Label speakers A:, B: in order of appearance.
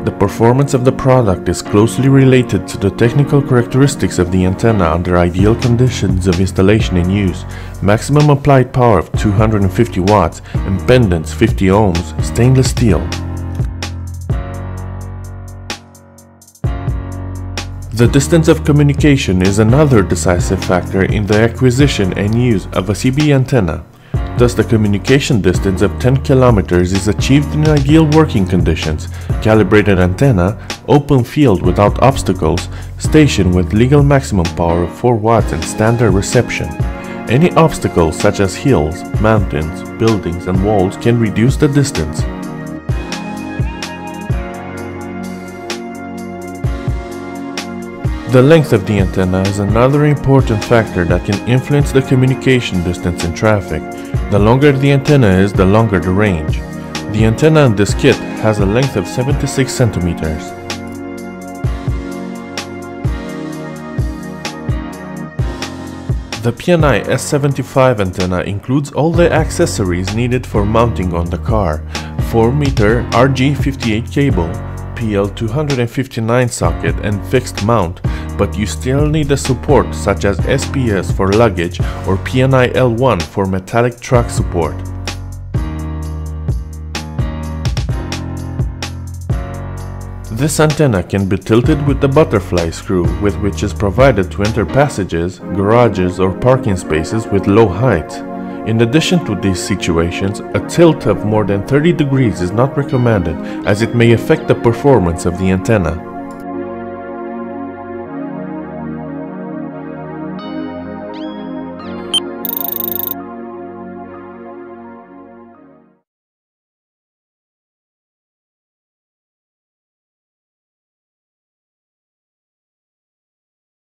A: The performance of the product is closely related to the technical characteristics of the antenna under ideal conditions of installation and use. Maximum applied power of 250 watts, impedance 50 ohms, stainless steel. The distance of communication is another decisive factor in the acquisition and use of a CB antenna. Thus, the communication distance of 10 kilometers is achieved in ideal working conditions, calibrated antenna, open field without obstacles, station with legal maximum power of 4 watts and standard reception. Any obstacles such as hills, mountains, buildings and walls can reduce the distance. The length of the antenna is another important factor that can influence the communication distance in traffic. The longer the antenna is, the longer the range. The antenna in this kit has a length of 76 centimeters. The PNI S75 antenna includes all the accessories needed for mounting on the car: 4-meter RG58 cable, PL259 socket and fixed mount, but you still need a support such as SPS for luggage or PNI-L1 for metallic truck support. This antenna can be tilted with the butterfly screw, with which is provided to enter passages, garages or parking spaces with low height. In addition to these situations, a tilt of more than 30 degrees is not recommended as it may affect the performance of the antenna.